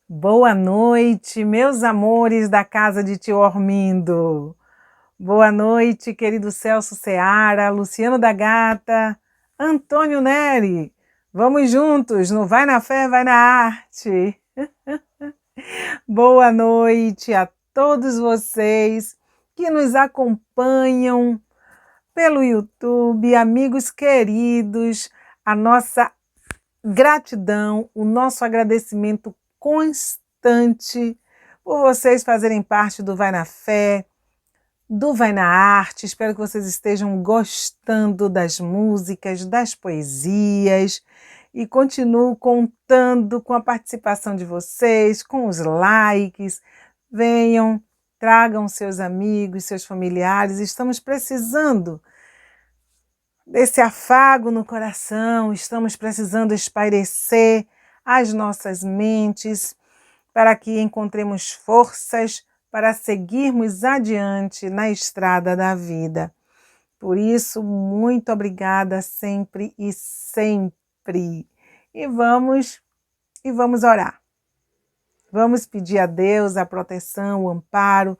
Boa noite, meus amores da casa de tio Ormindo. Boa noite, querido Celso Seara, Luciano da Gata, Antônio Neri. Vamos juntos no Vai na Fé, Vai na Arte. Boa noite a todos vocês que nos acompanham pelo YouTube, amigos queridos, a nossa gratidão, o nosso agradecimento constante por vocês fazerem parte do Vai na Fé, do Vai na Arte. Espero que vocês estejam gostando das músicas, das poesias e continuo contando com a participação de vocês, com os likes. Venham, tragam seus amigos, seus familiares. Estamos precisando desse afago no coração, estamos precisando espairecer as nossas mentes para que encontremos forças para seguirmos adiante na estrada da vida. Por isso, muito obrigada sempre e sempre. E vamos orar. Vamos pedir a Deus a proteção, o amparo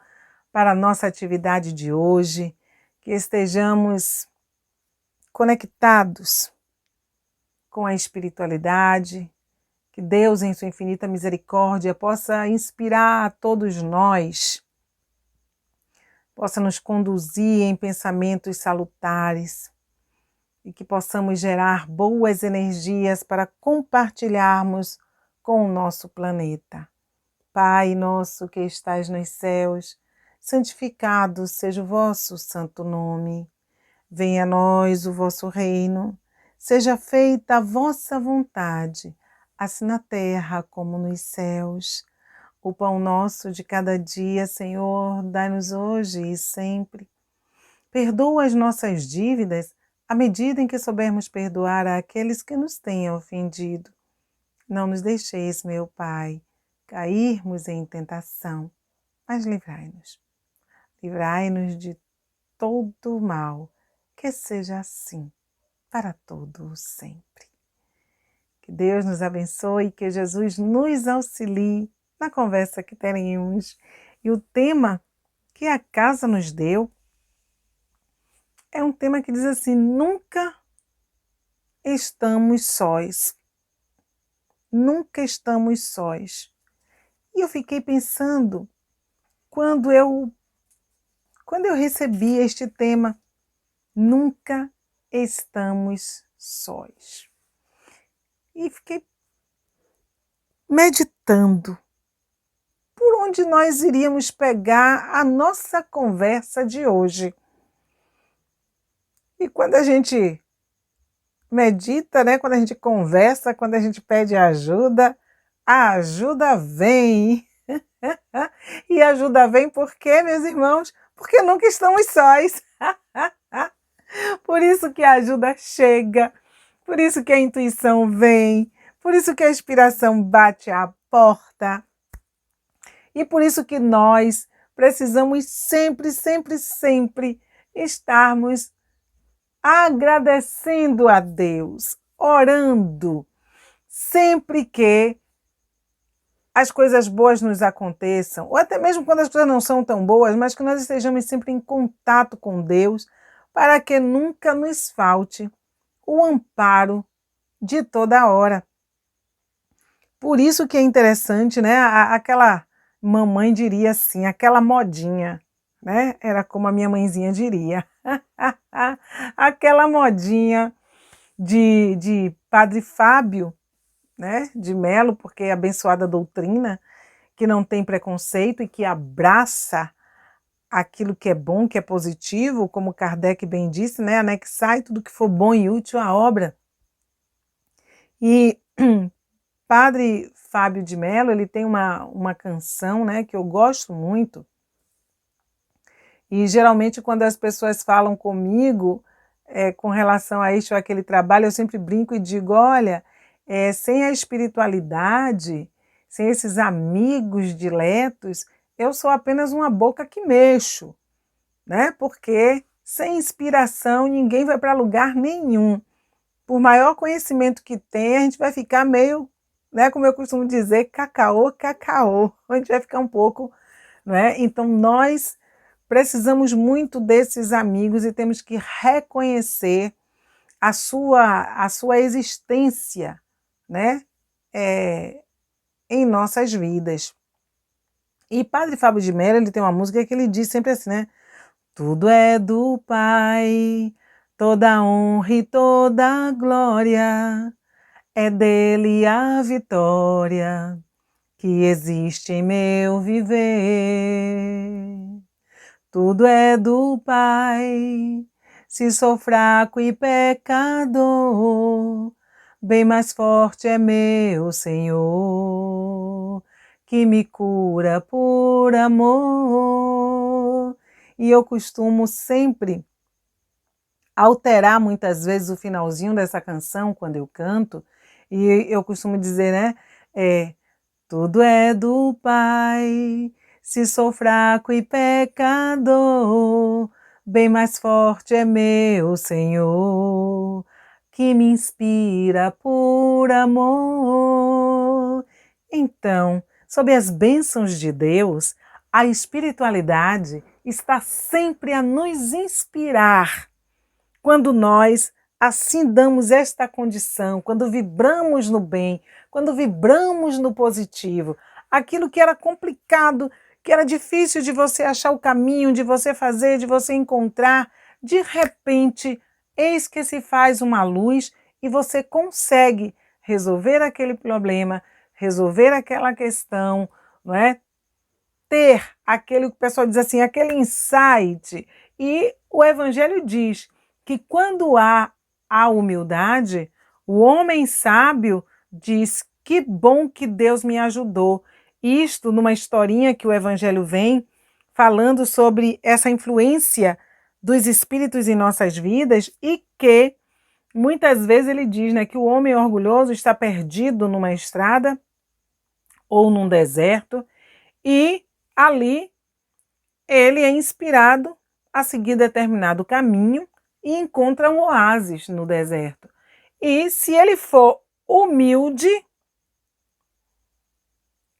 para a nossa atividade de hoje, que estejamos conectados com a espiritualidade, que Deus, em sua infinita misericórdia, possa inspirar a todos nós, possa nos conduzir em pensamentos salutares e que possamos gerar boas energias para compartilharmos com o nosso planeta. Pai nosso que estais nos céus, santificado seja o vosso santo nome. Venha a nós o vosso reino, seja feita a vossa vontade, assim na terra como nos céus. O pão nosso de cada dia, Senhor, dai-nos hoje e sempre. Perdoa as nossas dívidas, à medida em que soubermos perdoar àqueles que nos têm ofendido. Não nos deixeis, meu Pai, cairmos em tentação, mas livrai-nos. Livrai-nos de todo o mal. Que seja assim, para todo o sempre. Que Deus nos abençoe, que Jesus nos auxilie na conversa que teremos. E o tema que a casa nos deu é um tema que diz assim: nunca estamos sós. Nunca estamos sós. E eu fiquei pensando, quando eu recebi este tema, nunca estamos sós. E fiquei meditando por onde nós iríamos pegar a nossa conversa de hoje. E quando a gente medita, né, quando a gente conversa, quando a gente pede ajuda, a ajuda vem. E a ajuda vem por quê, meus irmãos? Porque nunca estamos sós. Por isso que a ajuda chega, por isso que a intuição vem, por isso que a inspiração bate à porta. E por isso que nós precisamos sempre, sempre, sempre estarmos agradecendo a Deus, orando, sempre que as coisas boas nos aconteçam, ou até mesmo quando as coisas não são tão boas, mas que nós estejamos sempre em contato com Deus, para que nunca nos falte o amparo de toda hora. Por isso que é interessante, né? Aquela mamãe diria assim, aquela modinha, né? Era como a minha mãezinha diria. Aquela modinha de Padre Fábio, né? De Melo, porque é abençoada doutrina, que não tem preconceito e que abraça aquilo que é bom, que é positivo, como Kardec bem disse, né? Anexai tudo que for bom e útil à obra. E Padre Fábio de Melo, ele tem uma canção, né, que eu gosto muito, e geralmente quando as pessoas falam comigo com relação a este ou aquele trabalho, eu sempre brinco e digo, olha, sem a espiritualidade, sem esses amigos diletos, eu sou apenas uma boca que mexo, né? Porque sem inspiração ninguém vai para lugar nenhum. Por maior conhecimento que tem, a gente vai ficar meio, né? Como eu costumo dizer, cacau, cacau. A gente vai ficar um pouco, né? Então, nós precisamos muito desses amigos e temos que reconhecer a sua existência, né? Em nossas vidas. E Padre Fábio de Mello, ele tem uma música que ele diz sempre assim, né? Tudo é do Pai, toda honra e toda glória, é dele a vitória que existe em meu viver. Tudo é do Pai, se sou fraco e pecador, bem mais forte é meu Senhor, que me cura por amor. E eu costumo sempre alterar muitas vezes o finalzinho dessa canção quando eu canto, e eu costumo dizer, né? Tudo é do Pai, se sou fraco e pecador, bem mais forte é meu Senhor, que me inspira por amor. Então, sob as bênçãos de Deus, a espiritualidade está sempre a nos inspirar quando nós assim damos esta condição, quando vibramos no bem, quando vibramos no positivo, aquilo que era complicado, que era difícil de você achar o caminho, de você fazer, de você encontrar, de repente, eis que se faz uma luz e você consegue resolver aquele problema, resolver aquela questão, não é? Ter aquele que o pessoal diz assim, aquele insight. E o Evangelho diz que quando há a humildade, o homem sábio diz: que bom que Deus me ajudou. Isto numa historinha que o Evangelho vem falando sobre essa influência dos espíritos em nossas vidas e que muitas vezes ele diz, né, que o homem orgulhoso está perdido numa estrada ou num deserto e ali ele é inspirado a seguir determinado caminho e encontra um oásis no deserto. E se ele for humilde,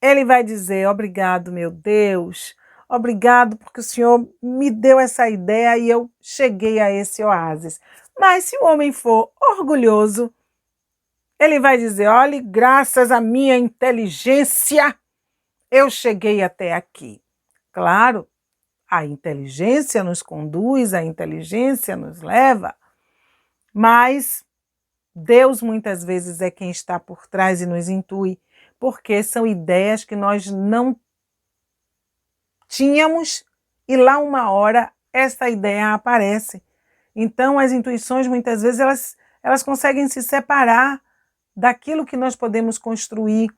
ele vai dizer: obrigado, meu Deus, obrigado porque o Senhor me deu essa ideia e eu cheguei a esse oásis. Mas se o homem for orgulhoso, ele vai dizer: olhe, graças à minha inteligência, eu cheguei até aqui. Claro, a inteligência nos conduz, a inteligência nos leva, mas Deus muitas vezes é quem está por trás e nos intui, porque são ideias que nós não tínhamos e lá uma hora essa ideia aparece. Então as intuições muitas vezes elas conseguem se separar daquilo que nós podemos construir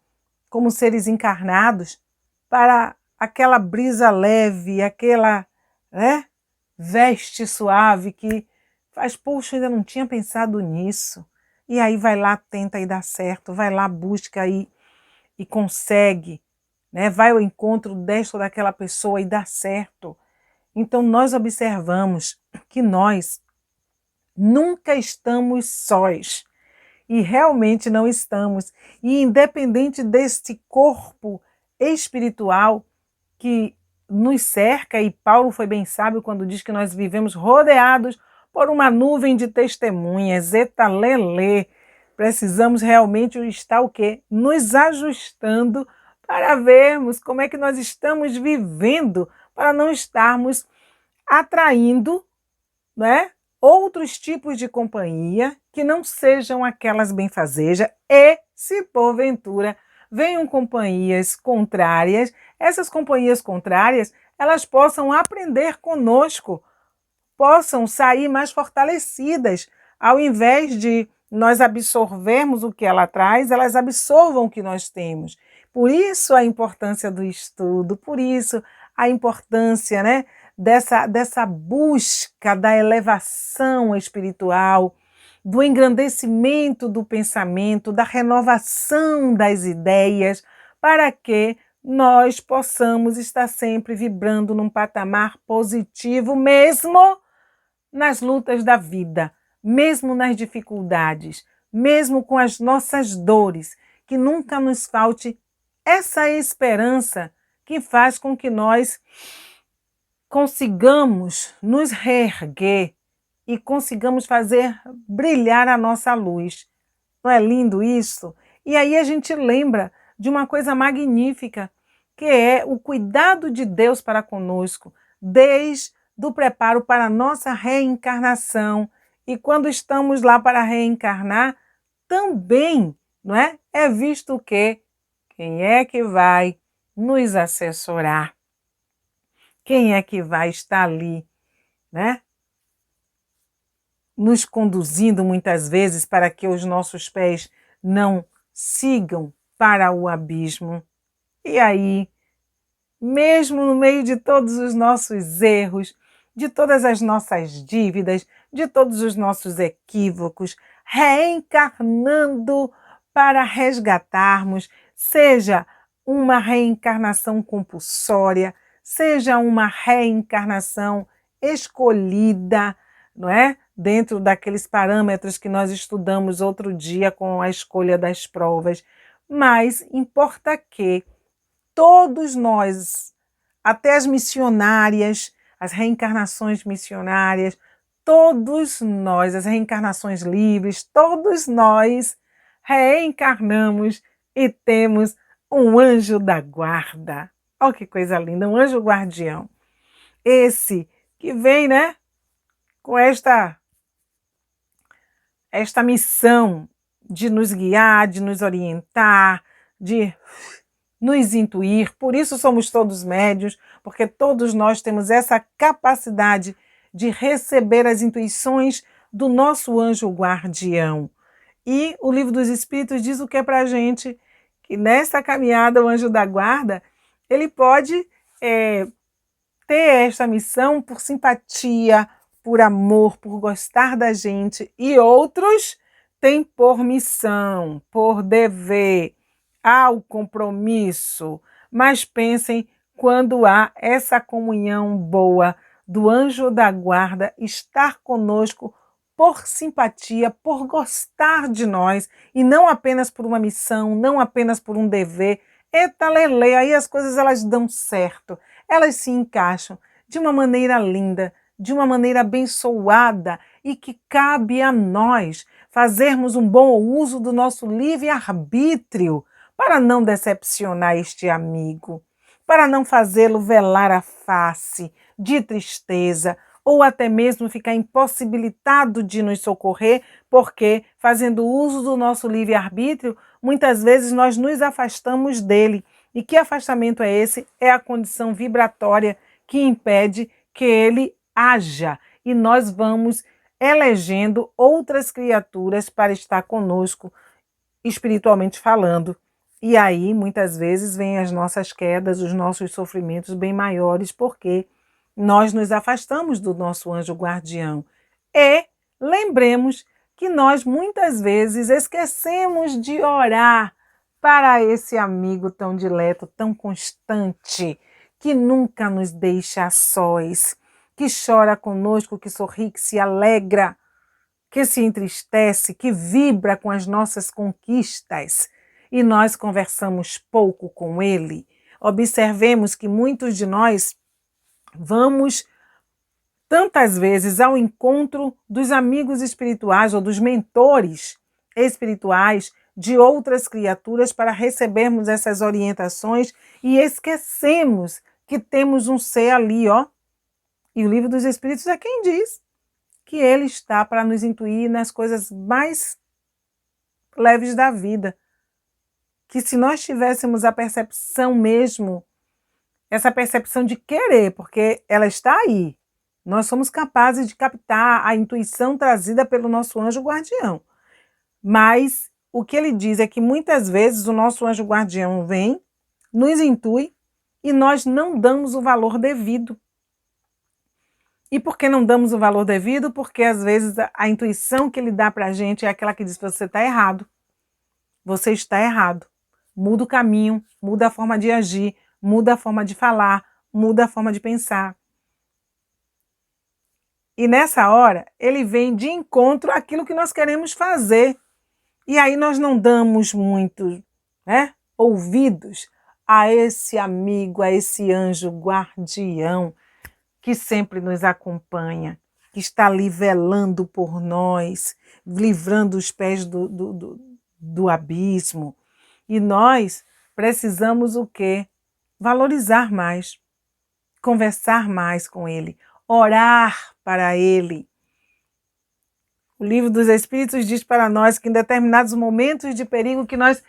como seres encarnados para aquela brisa leve, aquela, né, veste suave que faz, poxa, ainda não tinha pensado nisso. E aí vai lá, tenta e dá certo, vai lá, busca e consegue, né? Vai ao encontro desta ou daquela pessoa e dá certo. Então nós observamos que nós nunca estamos sós. E realmente não estamos. E independente deste corpo espiritual que nos cerca, e Paulo foi bem sábio quando diz que nós vivemos rodeados por uma nuvem de testemunhas, etalelê. Precisamos realmente estar o quê? Nos ajustando para vermos como é que nós estamos vivendo, para não estarmos atraindo, né, outros tipos de companhia que não sejam aquelas benfazejas e, se porventura venham companhias contrárias, essas companhias contrárias, elas possam aprender conosco, possam sair mais fortalecidas, ao invés de nós absorvermos o que ela traz, elas absorvam o que nós temos. Por isso a importância do estudo, por isso a importância, né, dessa busca da elevação espiritual, do engrandecimento do pensamento, da renovação das ideias, para que nós possamos estar sempre vibrando num patamar positivo, mesmo nas lutas da vida, mesmo nas dificuldades, mesmo com as nossas dores, que nunca nos falte essa esperança que faz com que nós consigamos nos reerguer e consigamos fazer brilhar a nossa luz. Não é lindo isso? E aí a gente lembra de uma coisa magnífica, que é o cuidado de Deus para conosco, desde o preparo para a nossa reencarnação. E quando estamos lá para reencarnar, também, não é? É visto que quem é que vai nos assessorar? Quem é que vai estar ali, né? Nos conduzindo muitas vezes para que os nossos pés não sigam para o abismo. E aí, mesmo no meio de todos os nossos erros, de todas as nossas dívidas, de todos os nossos equívocos, reencarnando para resgatarmos, seja uma reencarnação compulsória, seja uma reencarnação escolhida, não é? Dentro daqueles parâmetros que nós estudamos outro dia com a escolha das provas. Mas importa que todos nós, até as missionárias, as reencarnações missionárias, todos nós, as reencarnações livres, todos nós reencarnamos e temos um anjo da guarda. Olha que coisa linda, um anjo guardião. Esse que vem, né, com esta missão de nos guiar, de nos orientar, de nos intuir. Por isso somos todos médiuns, porque todos nós temos essa capacidade de receber as intuições do nosso anjo guardião. E o Livro dos Espíritos diz o que é para a gente, que nessa caminhada o anjo da guarda, ele pode ter esta missão por simpatia, por amor, por gostar da gente, e outros têm por missão, por dever, ao compromisso. Mas pensem quando há essa comunhão boa do anjo da guarda estar conosco por simpatia, por gostar de nós, e não apenas por uma missão, não apenas por um dever. Eita lelê, aí as coisas elas dão certo, elas se encaixam de uma maneira linda, de uma maneira abençoada, e que cabe a nós fazermos um bom uso do nosso livre-arbítrio para não decepcionar este amigo, para não fazê-lo velar a face de tristeza, ou até mesmo ficar impossibilitado de nos socorrer, porque, fazendo uso do nosso livre-arbítrio, muitas vezes nós nos afastamos dele. E que afastamento é esse? É a condição vibratória que impede que ele haja. E nós vamos elegendo outras criaturas para estar conosco, espiritualmente falando. E aí, muitas vezes, vêm as nossas quedas, os nossos sofrimentos bem maiores, porque nós nos afastamos do nosso anjo guardião. E lembremos que nós, muitas vezes, esquecemos de orar para esse amigo tão dileto, tão constante, que nunca nos deixa a sós, que chora conosco, que sorri, que se alegra, que se entristece, que vibra com as nossas conquistas, e nós conversamos pouco com ele. Observemos que muitos de nós vamos tantas vezes ao encontro dos amigos espirituais ou dos mentores espirituais de outras criaturas para recebermos essas orientações e esquecemos que temos um ser ali, ó. E o Livro dos Espíritos é quem diz que ele está para nos intuir nas coisas mais leves da vida. Que se nós tivéssemos a percepção mesmo, essa percepção de querer, porque ela está aí, nós somos capazes de captar a intuição trazida pelo nosso anjo guardião. Mas o que ele diz é que muitas vezes o nosso anjo guardião vem, nos intui e nós não damos o valor devido. E por que não damos o valor devido? Porque às vezes a intuição que ele dá para a gente é aquela que diz: você está errado, você está errado. Muda o caminho, muda a forma de agir, muda a forma de falar, muda a forma de pensar. E nessa hora, ele vem de encontro àquilo que nós queremos fazer. E aí nós não damos muito né? Ouvidos a esse amigo, a esse anjo guardião que sempre nos acompanha, que está ali velando por nós, livrando os pés do abismo. E nós precisamos o quê? Valorizar mais, conversar mais com ele, orar para ele. O Livro dos Espíritos diz para nós que em determinados momentos de perigo que nós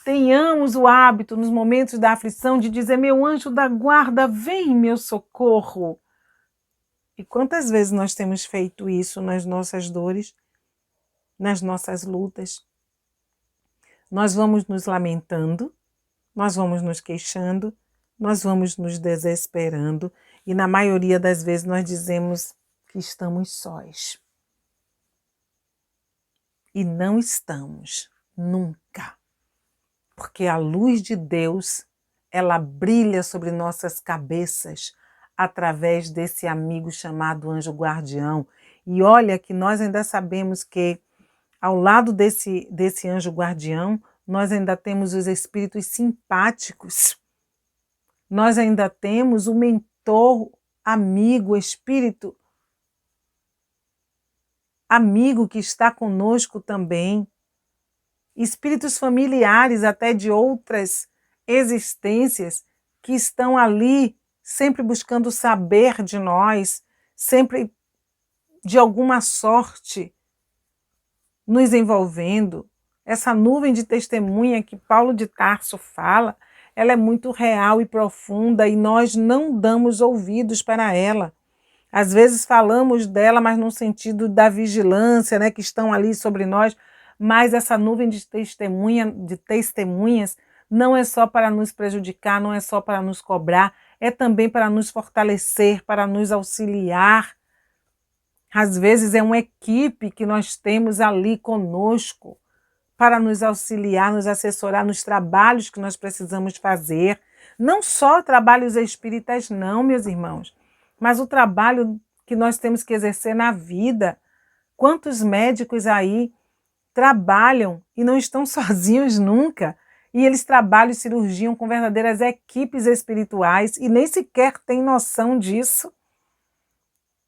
tenhamos o hábito, nos momentos da aflição, de dizer: meu anjo da guarda, vem em meu socorro. E quantas vezes nós temos feito isso nas nossas dores, nas nossas lutas? Nós vamos nos lamentando, nós vamos nos queixando, nós vamos nos desesperando e na maioria das vezes nós dizemos que estamos sós. E não estamos, nunca. Porque a luz de Deus, ela brilha sobre nossas cabeças através desse amigo chamado anjo guardião. E olha que nós ainda sabemos que ao lado desse anjo guardião, nós ainda temos os espíritos simpáticos. Nós ainda temos o mentor, amigo, espírito amigo que está conosco também. Espíritos familiares até de outras existências que estão ali sempre buscando saber de nós, sempre de alguma sorte nos envolvendo. Essa nuvem de testemunha que Paulo de Tarso fala, ela é muito real e profunda e nós não damos ouvidos para ela. Às vezes falamos dela, mas no sentido da vigilância, né, que estão ali sobre nós, mas essa nuvem de testemunhas não é só para nos prejudicar, não é só para nos cobrar, é também para nos fortalecer, para nos auxiliar. Às vezes é uma equipe que nós temos ali conosco para nos auxiliar, nos assessorar nos trabalhos que nós precisamos fazer. Não só trabalhos espíritas não, meus irmãos, mas o trabalho que nós temos que exercer na vida. Quantos médicos aí trabalham e não estão sozinhos nunca? E eles trabalham e cirurgiam com verdadeiras equipes espirituais e nem sequer têm noção disso.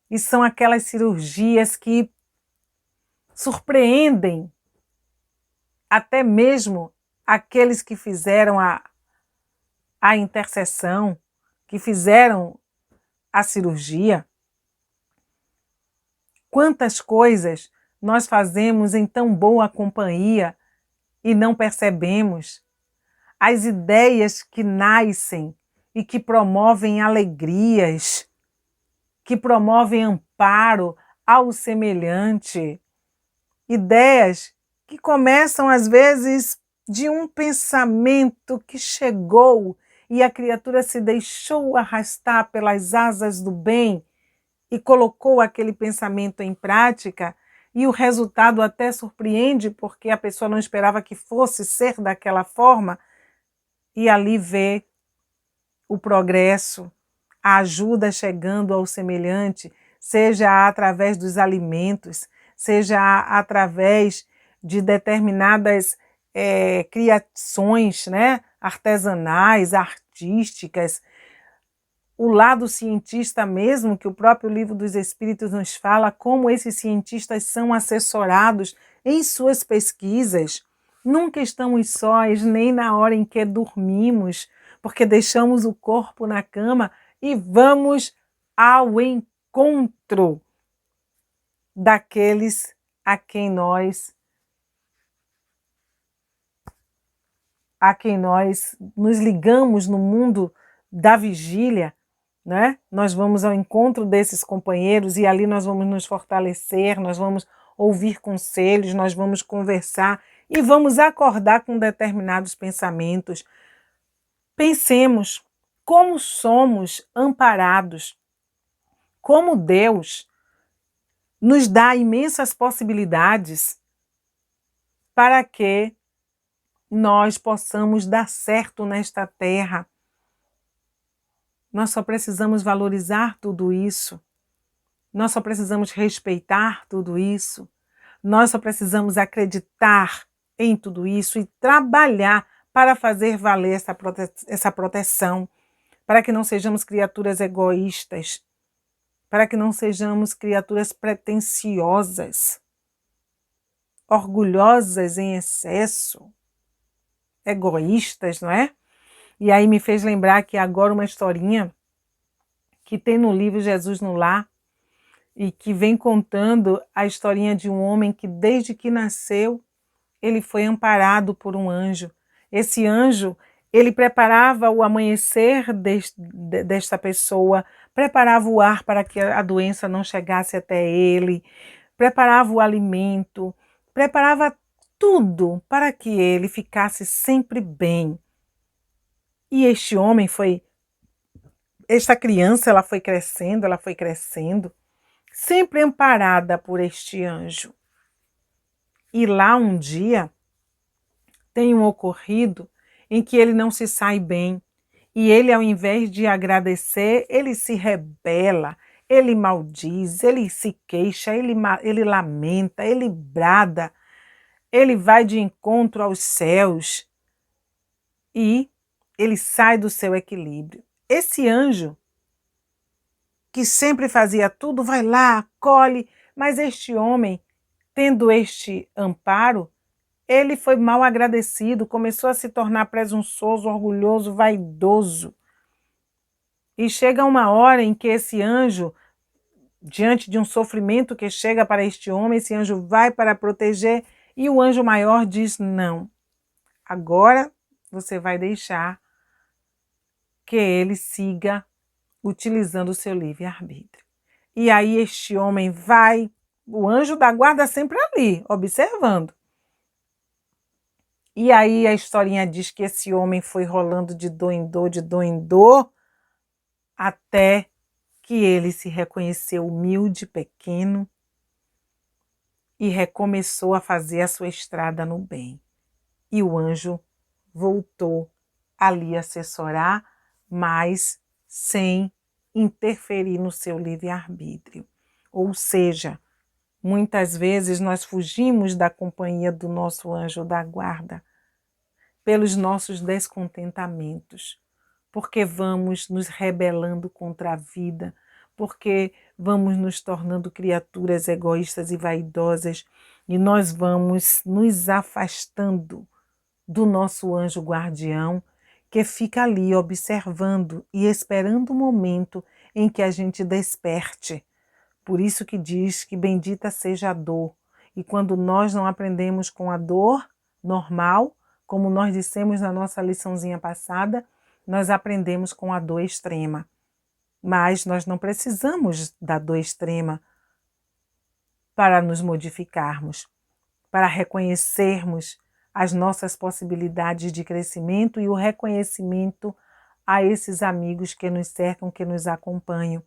E são aquelas cirurgias que surpreendem até mesmo aqueles que fizeram a intercessão, que fizeram a cirurgia. Quantas coisas nós fazemos em tão boa companhia e não percebemos. As ideias que nascem e que promovem alegrias, que promovem amparo ao semelhante. Ideias que começam às vezes de um pensamento que chegou e a criatura se deixou arrastar pelas asas do bem e colocou aquele pensamento em prática, e o resultado até surpreende, porque a pessoa não esperava que fosse ser daquela forma, e ali vê o progresso, a ajuda chegando ao semelhante, seja através dos alimentos, seja através de determinadas criações, né, artesanais, artísticas. O lado cientista mesmo, que o próprio Livro dos Espíritos nos fala, como esses cientistas são assessorados em suas pesquisas. Nunca estamos sós, nem na hora em que dormimos, porque deixamos o corpo na cama e vamos ao encontro daqueles a quem nós nos ligamos no mundo da vigília, né? Nós vamos ao encontro desses companheiros e ali nós vamos nos fortalecer, nós vamos ouvir conselhos, nós vamos conversar e vamos acordar com determinados pensamentos. Pensemos como somos amparados, como Deus nos dá imensas possibilidades para que nós possamos dar certo nesta terra. Nós só precisamos valorizar tudo isso. Nós só precisamos respeitar tudo isso. Nós só precisamos acreditar em tudo isso e trabalhar para fazer valer essa proteção, para que não sejamos criaturas egoístas, para que não sejamos criaturas pretensiosas, orgulhosas em excesso, egoístas, não é? E aí me fez lembrar que agora uma historinha que tem no livro Jesus no Lar, e que vem contando a historinha de um homem que desde que nasceu, ele foi amparado por um anjo. Esse anjo, ele preparava o amanhecer desta pessoa, preparava o ar para que a doença não chegasse até ele, preparava o alimento, preparava tudo para que ele ficasse sempre bem. E este homem esta criança, ela foi crescendo, sempre amparada por este anjo. E lá um dia tem um ocorrido em que ele não se sai bem. E ele, ao invés de agradecer, ele se rebela, ele maldiz, ele se queixa, ele lamenta, ele brada, ele vai de encontro aos céus e ele sai do seu equilíbrio. Esse anjo, que sempre fazia tudo, vai lá, acolhe, mas este homem, tendo este amparo, ele foi mal agradecido, começou a se tornar presunçoso, orgulhoso, vaidoso. E chega uma hora em que esse anjo, diante de um sofrimento que chega para este homem, esse anjo vai para proteger e o anjo maior diz: não, agora você vai deixar que ele siga utilizando o seu livre-arbítrio. E aí este homem vai, o anjo da guarda sempre ali, observando. E aí a historinha diz que esse homem foi rolando de dor em dor, até que ele se reconheceu humilde, pequeno, e recomeçou a fazer a sua estrada no bem. E o anjo voltou ali a assessorar, mas sem interferir no seu livre-arbítrio. Ou seja, muitas vezes nós fugimos da companhia do nosso anjo da guarda pelos nossos descontentamentos, porque vamos nos rebelando contra a vida, porque vamos nos tornando criaturas egoístas e vaidosas e nós vamos nos afastando do nosso anjo guardião, que fica ali observando e esperando o momento em que a gente desperte. Por isso que diz que bendita seja a dor. E quando nós não aprendemos com a dor normal, como nós dissemos na nossa liçãozinha passada, nós aprendemos com a dor extrema. Mas nós não precisamos da dor extrema para nos modificarmos, para reconhecermos as nossas possibilidades de crescimento e o reconhecimento a esses amigos que nos cercam, que nos acompanham.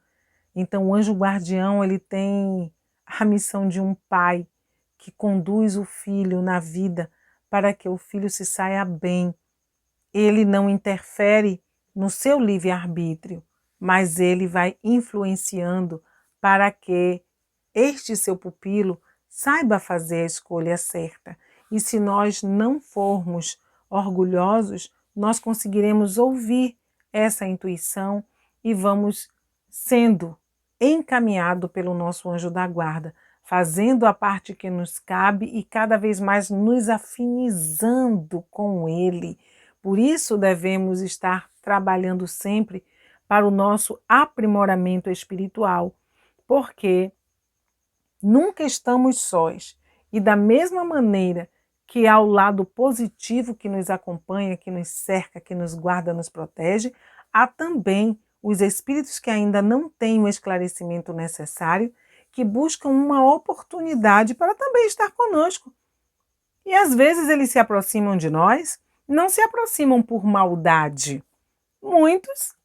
Então o anjo guardião, ele tem a missão de um pai que conduz o filho na vida para que o filho se saia bem. Ele não interfere no seu livre-arbítrio, mas ele vai influenciando para que este seu pupilo saiba fazer a escolha certa. E se nós não formos orgulhosos, nós conseguiremos ouvir essa intuição e vamos sendo encaminhado pelo nosso anjo da guarda, fazendo a parte que nos cabe e cada vez mais nos afinizando com ele. Por isso devemos estar trabalhando sempre para o nosso aprimoramento espiritual, porque nunca estamos sós. E da mesma maneira que há o lado positivo que nos acompanha, que nos cerca, que nos guarda, nos protege, há também os espíritos que ainda não têm o esclarecimento necessário, que buscam uma oportunidade para também estar conosco. E às vezes eles se aproximam de nós, não se aproximam por maldade. Muitos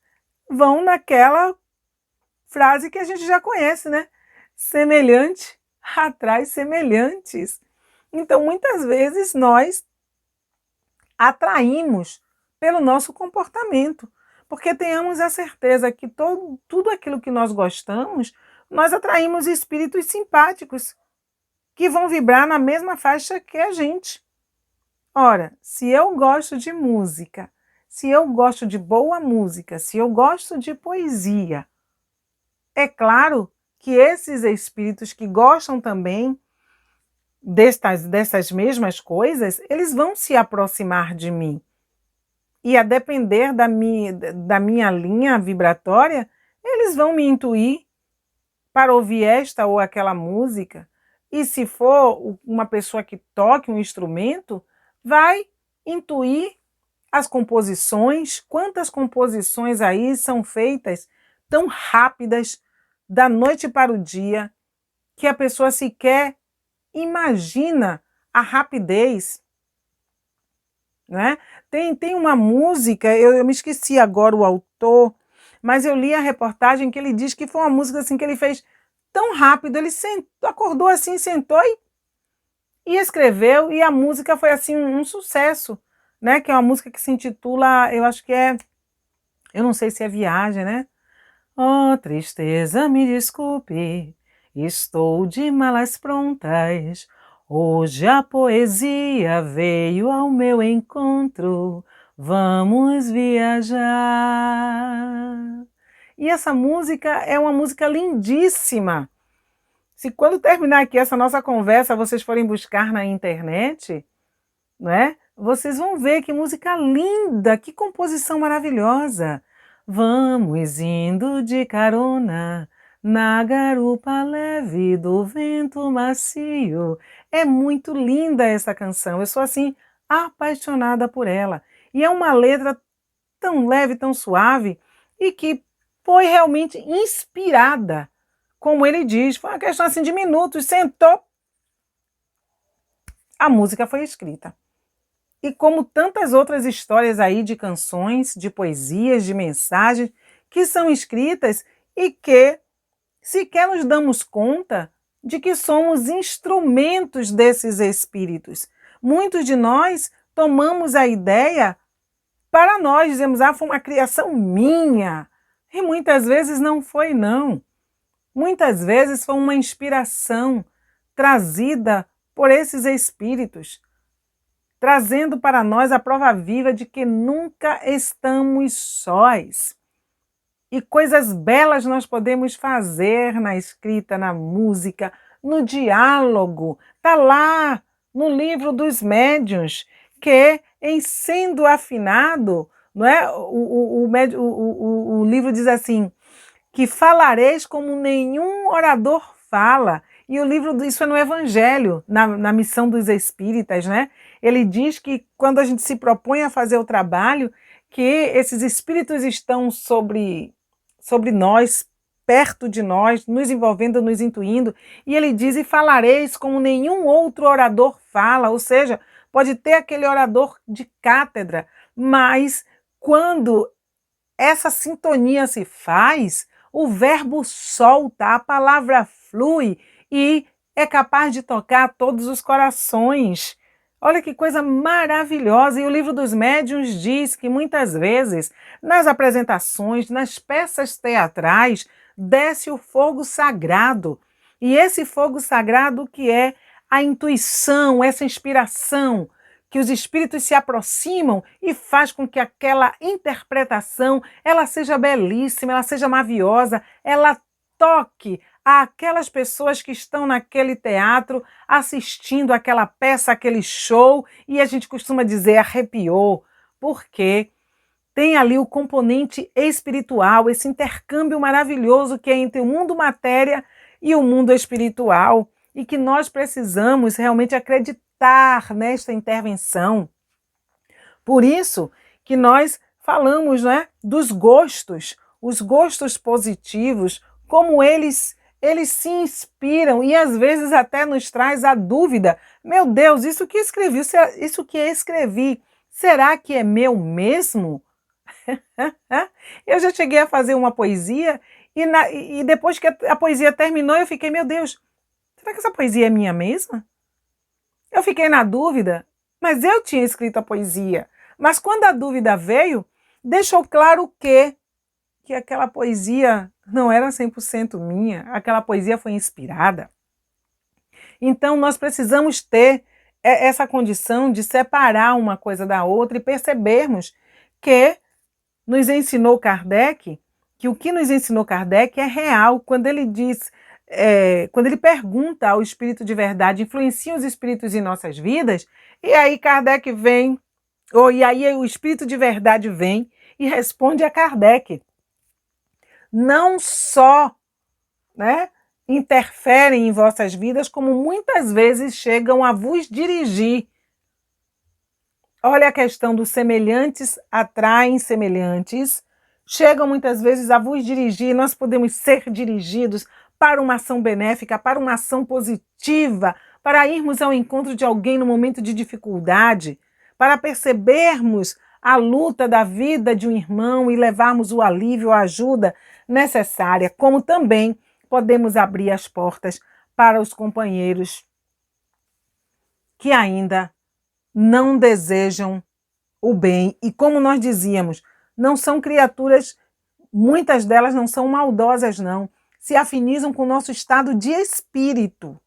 vão naquela frase que a gente já conhece, né? Semelhante atrai semelhantes. Então, muitas vezes nós atraímos pelo nosso comportamento, porque tenhamos a certeza que tudo aquilo que nós gostamos, nós atraímos espíritos simpáticos que vão vibrar na mesma faixa que a gente. Ora, se eu gosto de música, se eu gosto de boa música, se eu gosto de poesia, é claro que esses espíritos que gostam também dessas mesmas coisas, eles vão se aproximar de mim. E a depender da minha linha vibratória, eles vão me intuir para ouvir esta ou aquela música. E se for uma pessoa que toque um instrumento, vai intuir as composições. Quantas composições aí são feitas tão rápidas, da noite para o dia, que a pessoa sequer imagina a rapidez, né? Tem uma música, eu me esqueci agora o autor, mas eu li a reportagem que ele diz que foi uma música assim que ele fez tão rápido, ele acordou assim, sentou e escreveu, e a música foi assim um sucesso, né? Que é uma música que se intitula, eu acho que eu não sei se é Viagem, né? Oh, tristeza, me desculpe, estou de malas prontas. Hoje a poesia veio ao meu encontro. Vamos viajar. E essa música é uma música lindíssima. Se quando terminar aqui essa nossa conversa, vocês forem buscar na internet, né? Vocês vão ver que música linda, que composição maravilhosa. Vamos indo de carona na garupa leve do vento macio. É muito linda essa canção, eu sou assim apaixonada por ela. E é uma letra tão leve, tão suave e que foi realmente inspirada, como ele diz, foi uma questão assim de minutos, sentou, a música foi escrita. E como tantas outras histórias aí de canções, de poesias, de mensagens que são escritas e que sequer nos damos conta de que somos instrumentos desses espíritos. Muitos de nós tomamos a ideia para nós, dizemos, foi uma criação minha. E muitas vezes não foi, não. Muitas vezes foi uma inspiração trazida por esses espíritos, trazendo para nós a prova viva de que nunca estamos sós. E coisas belas nós podemos fazer na escrita, na música, no diálogo. Está lá no livro dos médiuns, que em sendo afinado, não é? O livro diz assim, que falareis como nenhum orador fala. E o livro, isso é no Evangelho, na missão dos espíritas, né? Ele diz que quando a gente se propõe a fazer o trabalho, que esses espíritos estão sobre nós, perto de nós, nos envolvendo, nos intuindo, e ele diz, e falareis como nenhum outro orador fala, ou seja, pode ter aquele orador de cátedra, mas quando essa sintonia se faz, o verbo solta, a palavra flui e é capaz de tocar todos os corações. Olha que coisa maravilhosa! E o livro dos médiuns diz que muitas vezes, nas apresentações, nas peças teatrais, desce o fogo sagrado. E esse fogo sagrado que é a intuição, essa inspiração, que os espíritos se aproximam e faz com que aquela interpretação ela seja belíssima, ela seja maviosa, ela toque aquelas pessoas que estão naquele teatro assistindo aquela peça, aquele show, e a gente costuma dizer arrepiou, porque tem ali o componente espiritual, esse intercâmbio maravilhoso que é entre o mundo matéria e o mundo espiritual, e que nós precisamos realmente acreditar nesta intervenção. Por isso que nós falamos, né, dos gostos, os gostos positivos, como eles se inspiram e às vezes até nos traz a dúvida, meu Deus, isso que escrevi, será que é meu mesmo? Eu já cheguei a fazer uma poesia e depois que a poesia terminou eu fiquei, meu Deus, será que essa poesia é minha mesma? Eu fiquei na dúvida, mas eu tinha escrito a poesia. Mas quando a dúvida veio, deixou claro que aquela poesia não era 100% minha, aquela poesia foi inspirada. Então nós precisamos ter essa condição de separar uma coisa da outra e percebermos que nos ensinou Kardec, que o que nos ensinou Kardec é real, quando ele diz, quando ele pergunta ao Espírito de verdade, influenciam os espíritos em nossas vidas, e aí Kardec vem, e aí o Espírito de verdade vem e responde a Kardec. Não só, né, interferem em vossas vidas, como muitas vezes chegam a vos dirigir. Olha a questão dos semelhantes atraem semelhantes, chegam muitas vezes a vos dirigir, nós podemos ser dirigidos para uma ação benéfica, para uma ação positiva, para irmos ao encontro de alguém no momento de dificuldade, para percebermos a luta da vida de um irmão e levarmos o alívio, a ajuda necessária, como também podemos abrir as portas para os companheiros que ainda não desejam o bem. E como nós dizíamos, não são criaturas, muitas delas não são maldosas, não. Se afinizam com o nosso estado de espírito.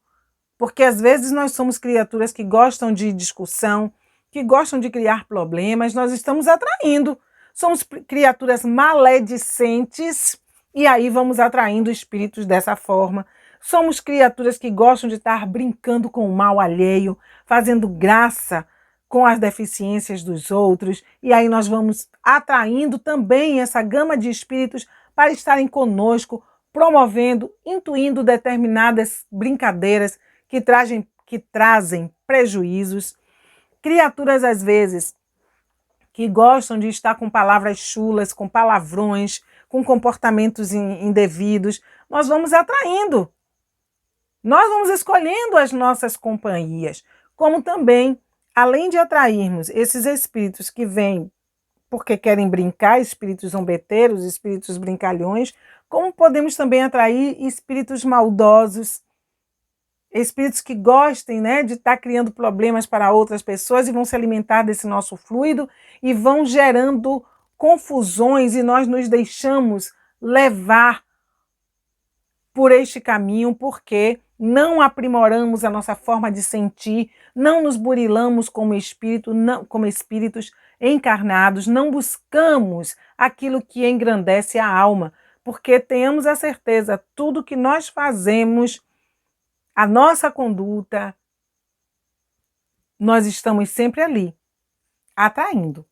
Porque às vezes nós somos criaturas que gostam de discussão, que gostam de criar problemas, nós estamos atraindo. Somos criaturas maledicentes e aí vamos atraindo espíritos dessa forma. Somos criaturas que gostam de estar brincando com o mal alheio, fazendo graça com as deficiências dos outros, e aí nós vamos atraindo também essa gama de espíritos para estarem conosco, promovendo, intuindo determinadas brincadeiras que trazem prejuízos. Criaturas, às vezes, que gostam de estar com palavras chulas, com palavrões, com comportamentos indevidos, nós vamos atraindo. Nós vamos escolhendo as nossas companhias, como também, além de atrairmos esses espíritos que vêm porque querem brincar, espíritos zombeteiros, espíritos brincalhões, como podemos também atrair espíritos maldosos, espíritos que gostem, né, de estar criando problemas para outras pessoas e vão se alimentar desse nosso fluido e vão gerando confusões e nós nos deixamos levar por este caminho porque não aprimoramos a nossa forma de sentir, não nos burilamos como espíritos encarnados, não buscamos aquilo que engrandece a alma, porque tenhamos a certeza, tudo que nós fazemos, a nossa conduta, nós estamos sempre ali, atraindo.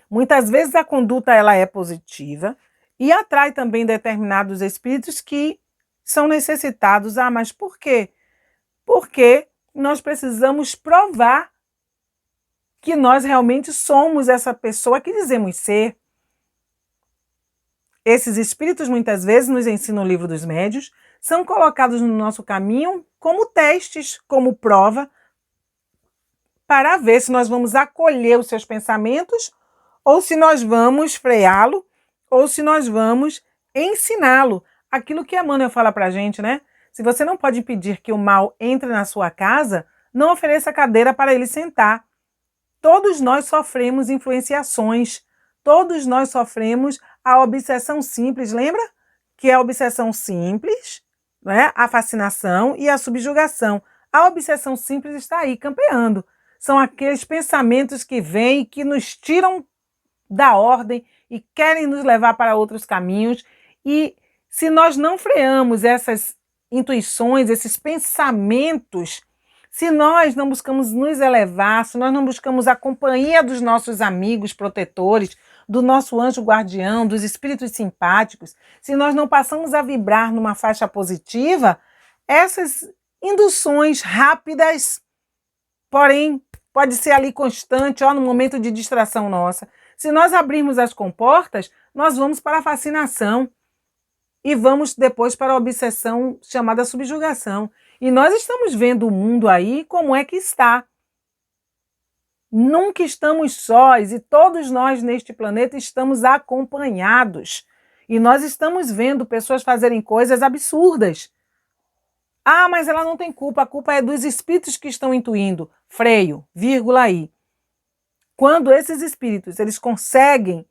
Muitas vezes a conduta ela é positiva e atrai também determinados espíritos que são necessitados. Ah, mas por quê? Porque nós precisamos provar que nós realmente somos essa pessoa que dizemos ser. Esses espíritos muitas vezes nos ensinam o livro dos médiuns, são colocados no nosso caminho como testes, como prova, para ver se nós vamos acolher os seus pensamentos ou se nós vamos freá-lo ou se nós vamos ensiná-lo. Aquilo que Emmanuel fala para a gente, né? Se você não pode impedir que o mal entre na sua casa, não ofereça cadeira para ele sentar. Todos nós sofremos influenciações, todos nós sofremos a obsessão simples, lembra? Que é a obsessão simples, né? A fascinação e a subjugação. A obsessão simples está aí, campeando. São aqueles pensamentos que vêm e que nos tiram da ordem e querem nos levar para outros caminhos. E se nós não freamos essas intuições, esses pensamentos, se nós não buscamos nos elevar, se nós não buscamos a companhia dos nossos amigos protetores, do nosso anjo guardião, dos espíritos simpáticos, se nós não passamos a vibrar numa faixa positiva, essas induções rápidas, porém, pode ser ali constante, no momento de distração nossa. Se nós abrirmos as comportas, nós vamos para a fascinação e vamos depois para a obsessão chamada subjugação. E nós estamos vendo o mundo aí como é que está. Nunca estamos sós e todos nós neste planeta estamos acompanhados. E nós estamos vendo pessoas fazerem coisas absurdas. Ah, mas ela não tem culpa, a culpa é dos espíritos que estão intuindo. Freio, vírgula aí. Quando esses espíritos eles conseguem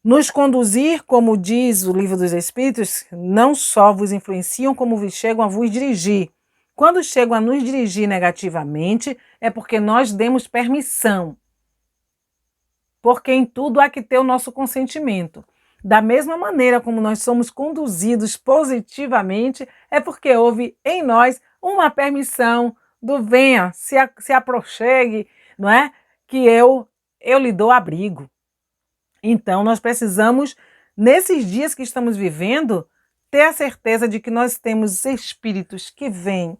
nos conduzir, como diz o livro dos Espíritos, não só vos influenciam, como chegam a vos dirigir. Quando chegam a nos dirigir negativamente, é porque nós demos permissão. Porque em tudo há que ter o nosso consentimento. Da mesma maneira como nós somos conduzidos positivamente, é porque houve em nós uma permissão do venha, se aproxime, não é? Que eu lhe dou abrigo. Então, nós precisamos, nesses dias que estamos vivendo, ter a certeza de que nós temos espíritos que vêm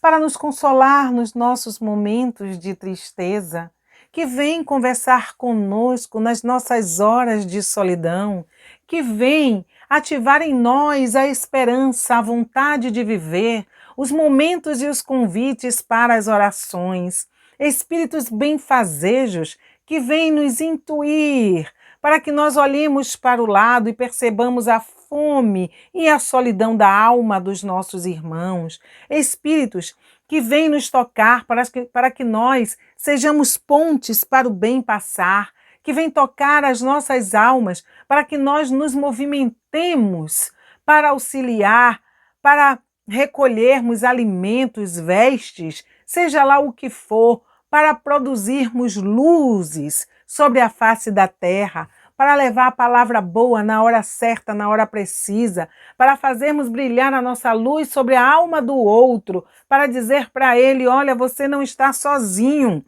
para nos consolar nos nossos momentos de tristeza, que vêm conversar conosco nas nossas horas de solidão, que vêm ativar em nós a esperança, a vontade de viver, os momentos e os convites para as orações, espíritos benfazejos que vêm nos intuir para que nós olhemos para o lado e percebamos a fome e a solidão da alma dos nossos irmãos, espíritos que vêm nos tocar para que nós sejamos pontes para o bem passar, que vêm tocar as nossas almas para que nós nos movimentemos para auxiliar, para recolhermos alimentos, vestes, seja lá o que for, para produzirmos luzes sobre a face da terra, para levar a palavra boa na hora certa, na hora precisa, para fazermos brilhar a nossa luz sobre a alma do outro, para dizer para ele, olha, você não está sozinho,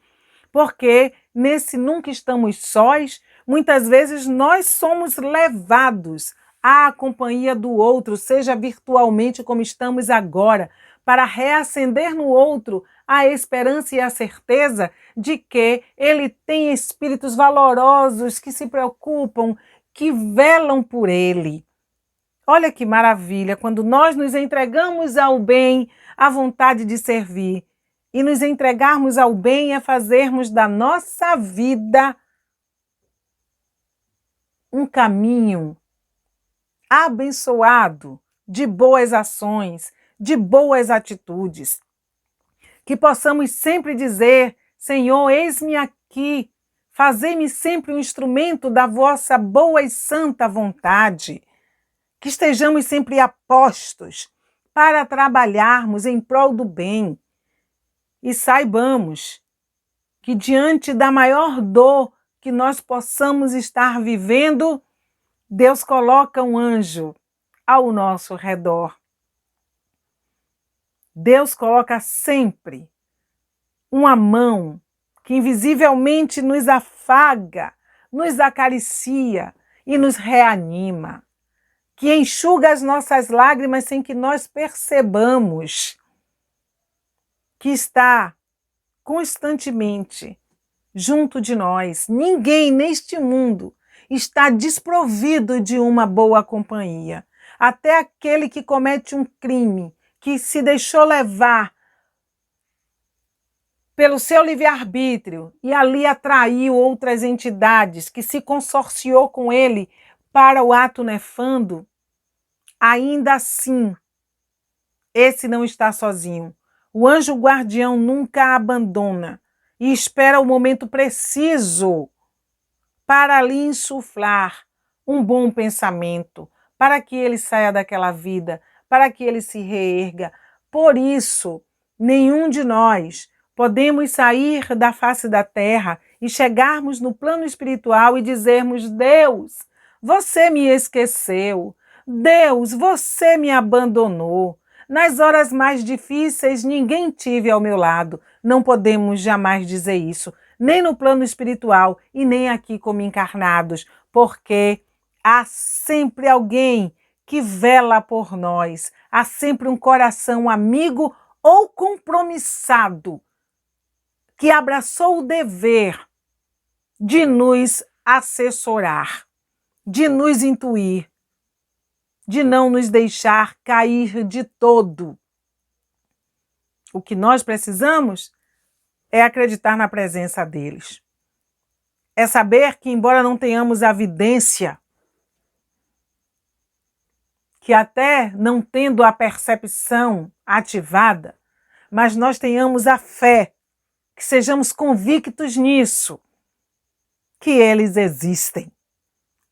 porque nesse nunca estamos sós, muitas vezes nós somos levados à companhia do outro, seja virtualmente como estamos agora, para reacender no outro a esperança e a certeza de que ele tem espíritos valorosos que se preocupam, que velam por ele. Olha que maravilha, quando nós nos entregamos ao bem, à vontade de servir, e nos entregarmos ao bem é fazermos da nossa vida um caminho abençoado de boas ações, de boas atitudes. Que possamos sempre dizer, Senhor, eis-me aqui, fazei-me sempre um instrumento da vossa boa e santa vontade. Que estejamos sempre apostos para trabalharmos em prol do bem. E saibamos que diante da maior dor que nós possamos estar vivendo, Deus coloca um anjo ao nosso redor. Deus coloca sempre uma mão que invisivelmente nos afaga, nos acaricia e nos reanima, que enxuga as nossas lágrimas sem que nós percebamos, que está constantemente junto de nós. Ninguém neste mundo está desprovido de uma boa companhia. Até aquele que comete um crime, que se deixou levar pelo seu livre-arbítrio e ali atraiu outras entidades, que se consorciou com ele para o ato nefando, ainda assim, esse não está sozinho. O anjo guardião nunca abandona e espera o momento preciso para lhe insuflar um bom pensamento, para que ele saia daquela vida, para que ele se reerga. Por isso, nenhum de nós podemos sair da face da terra e chegarmos no plano espiritual e dizermos, Deus, você me esqueceu. Deus, você me abandonou. Nas horas mais difíceis, ninguém tive ao meu lado. Não podemos jamais dizer isso, nem no plano espiritual e nem aqui como encarnados, porque há sempre alguém que vela por nós, há sempre um coração amigo ou compromissado que abraçou o dever de nos assessorar, de nos intuir, de não nos deixar cair de todo. O que nós precisamos é acreditar na presença deles. É saber que, embora não tenhamos a vidência, que até não tendo a percepção ativada, mas nós tenhamos a fé, que sejamos convictos nisso, que eles existem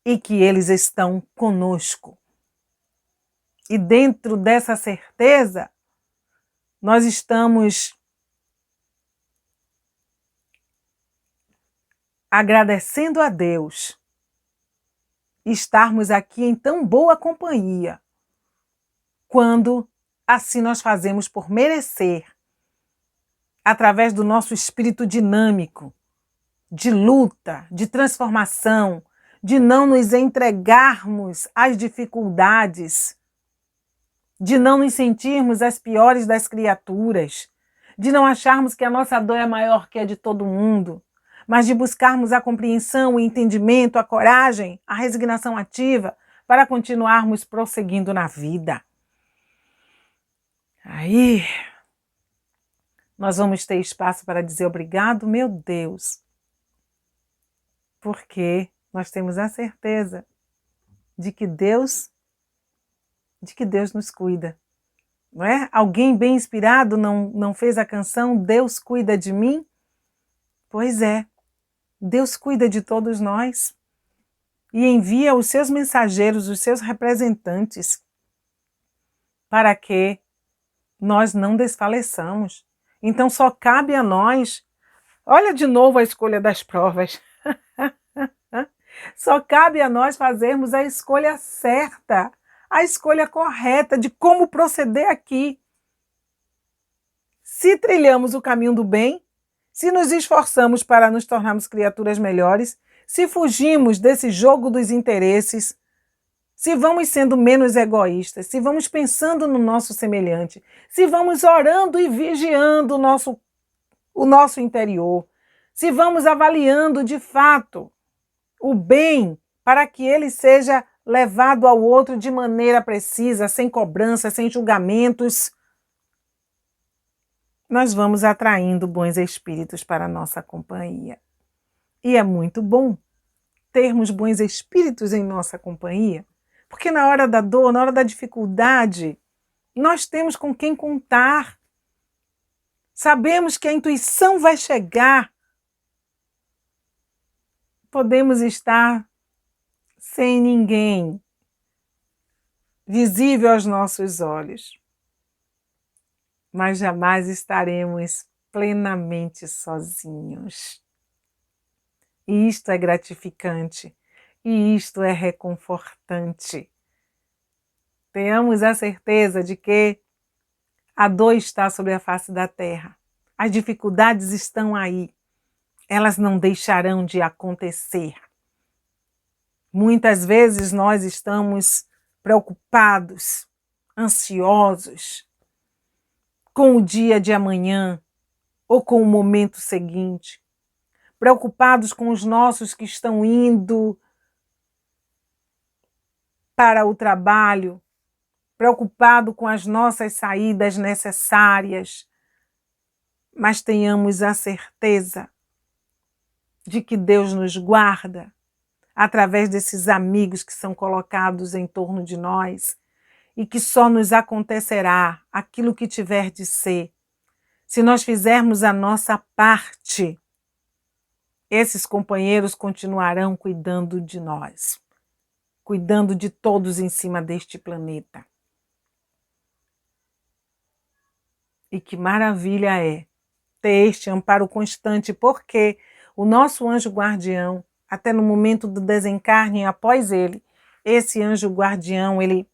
e que eles estão conosco. E dentro dessa certeza, nós estamos agradecendo a Deus estarmos aqui em tão boa companhia, quando assim nós fazemos por merecer, através do nosso espírito dinâmico, de luta, de transformação, de não nos entregarmos às dificuldades, de não nos sentirmos as piores das criaturas, de não acharmos que a nossa dor é maior que a de todo mundo, mas de buscarmos a compreensão, o entendimento, a coragem, a resignação ativa para continuarmos prosseguindo na vida. Aí nós vamos ter espaço para dizer obrigado, meu Deus, porque nós temos a certeza de que Deus nos cuida. Não é? Alguém bem inspirado não fez a canção Deus cuida de mim? Pois é, Deus cuida de todos nós e envia os seus mensageiros, os seus representantes, para que nós não desfaleçamos. Então só cabe a nós, olha de novo a escolha das provas, só cabe a nós fazermos a escolha certa, a escolha correta de como proceder aqui. Se trilhamos o caminho do bem, se nos esforçamos para nos tornarmos criaturas melhores, se fugimos desse jogo dos interesses, se vamos sendo menos egoístas, se vamos pensando no nosso semelhante, se vamos orando e vigiando o nosso interior, se vamos avaliando de fato o bem para que ele seja levado ao outro de maneira precisa, sem cobrança, sem julgamentos, nós vamos atraindo bons espíritos para a nossa companhia. E é muito bom termos bons espíritos em nossa companhia, porque na hora da dor, na hora da dificuldade, nós temos com quem contar. Sabemos que a intuição vai chegar. Podemos estar sem ninguém visível aos nossos olhos, mas jamais estaremos plenamente sozinhos. E isto é gratificante, e isto é reconfortante. Tenhamos a certeza de que a dor está sobre a face da terra. As dificuldades estão aí. Elas não deixarão de acontecer. Muitas vezes nós estamos preocupados, ansiosos com o dia de amanhã ou com o momento seguinte, preocupados com os nossos que estão indo para o trabalho, preocupado com as nossas saídas necessárias, mas tenhamos a certeza de que Deus nos guarda através desses amigos que são colocados em torno de nós e que só nos acontecerá aquilo que tiver de ser. Se nós fizermos a nossa parte, esses companheiros continuarão cuidando de nós, cuidando de todos em cima deste planeta. E que maravilha é ter este amparo constante, porque o nosso anjo guardião, até no momento do desencarne após ele, esse anjo guardião, ele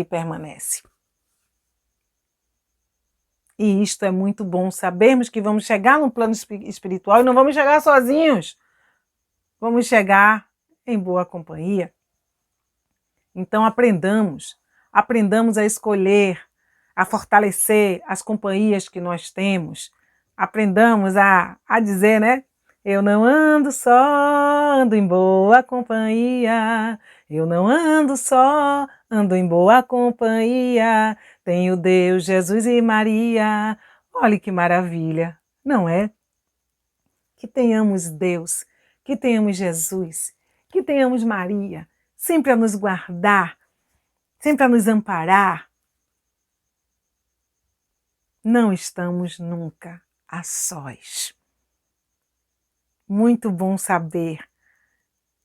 permanece. E isto é muito bom, sabermos que vamos chegar no plano espiritual e não vamos chegar sozinhos, vamos chegar em boa companhia. Então aprendamos a escolher, a fortalecer as companhias que nós temos, aprendamos a dizer, né? Eu não ando só, ando em boa companhia. Eu não ando só, ando em boa companhia. Tenho Deus, Jesus e Maria. Olha que maravilha, não é? Que tenhamos Deus, que tenhamos Jesus, que tenhamos Maria, sempre a nos guardar, sempre a nos amparar. Não estamos nunca a sós. Muito bom saber.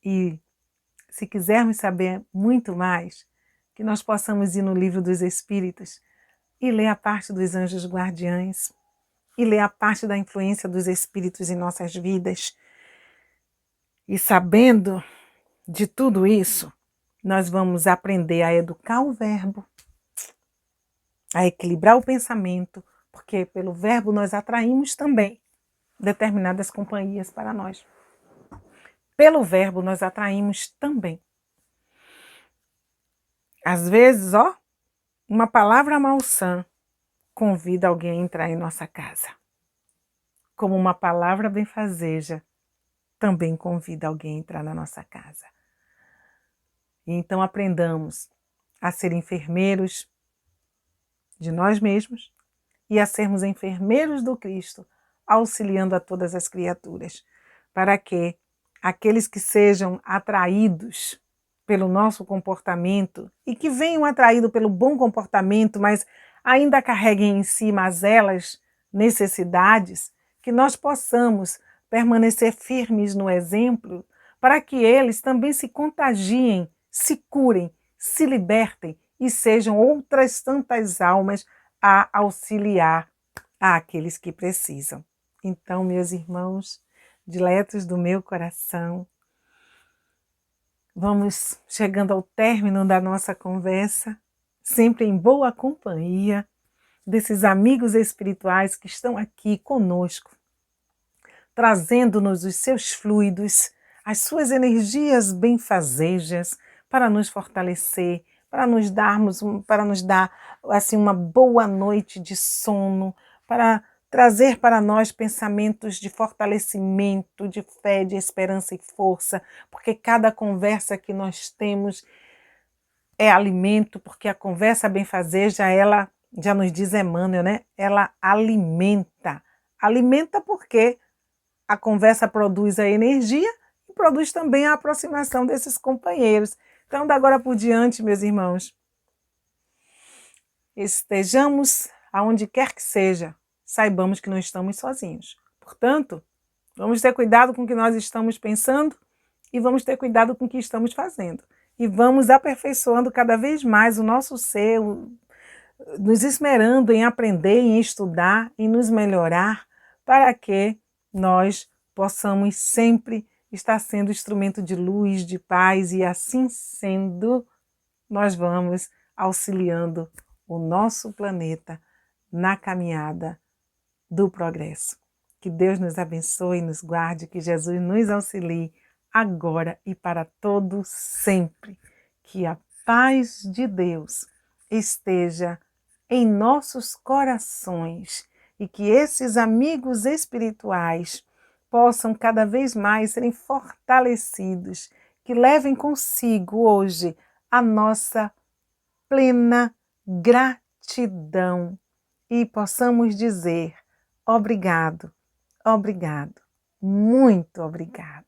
E se quisermos saber muito mais, que nós possamos ir no Livro dos Espíritos e ler a parte dos anjos guardiães, e ler a parte da influência dos espíritos em nossas vidas. E sabendo de tudo isso, nós vamos aprender a educar o verbo, a equilibrar o pensamento, porque pelo verbo nós atraímos também determinadas companhias para nós. Pelo verbo nós atraímos também. Às vezes, uma palavra malsã convida alguém a entrar em nossa casa. Como uma palavra benfazeja também convida alguém a entrar na nossa casa. E então aprendamos a ser enfermeiros de nós mesmos e a sermos enfermeiros do Cristo, auxiliando a todas as criaturas, para que aqueles que sejam atraídos pelo nosso comportamento e que venham atraídos pelo bom comportamento, mas ainda carreguem em si mazelas, necessidades, que nós possamos permanecer firmes no exemplo, para que eles também se contagiem, se curem, se libertem e sejam outras tantas almas a auxiliar àqueles que precisam. Então, meus irmãos, diletos do meu coração, vamos chegando ao término da nossa conversa, sempre em boa companhia desses amigos espirituais que estão aqui conosco, trazendo-nos os seus fluidos, as suas energias benfazejas para nos fortalecer, para nos dar assim uma boa noite de sono, para trazer para nós pensamentos de fortalecimento, de fé, de esperança e força, porque cada conversa que nós temos é alimento, porque a conversa benfazeja, ela já nos diz Emmanuel, né? Ela alimenta. Alimenta porque a conversa produz a energia e produz também a aproximação desses companheiros. Então, da agora por diante, meus irmãos, estejamos aonde quer que seja, saibamos que não estamos sozinhos. Portanto, vamos ter cuidado com o que nós estamos pensando e vamos ter cuidado com o que estamos fazendo. E vamos aperfeiçoando cada vez mais o nosso ser, nos esmerando em aprender, em estudar, em nos melhorar, para que nós possamos sempre estar sendo instrumento de luz, de paz, e assim sendo, nós vamos auxiliando o nosso planeta na caminhada do progresso. Que Deus nos abençoe e nos guarde, que Jesus nos auxilie agora e para todo sempre. Que a paz de Deus esteja em nossos corações e que esses amigos espirituais possam cada vez mais serem fortalecidos, que levem consigo hoje a nossa plena gratidão e possamos dizer obrigado, obrigado, muito obrigado.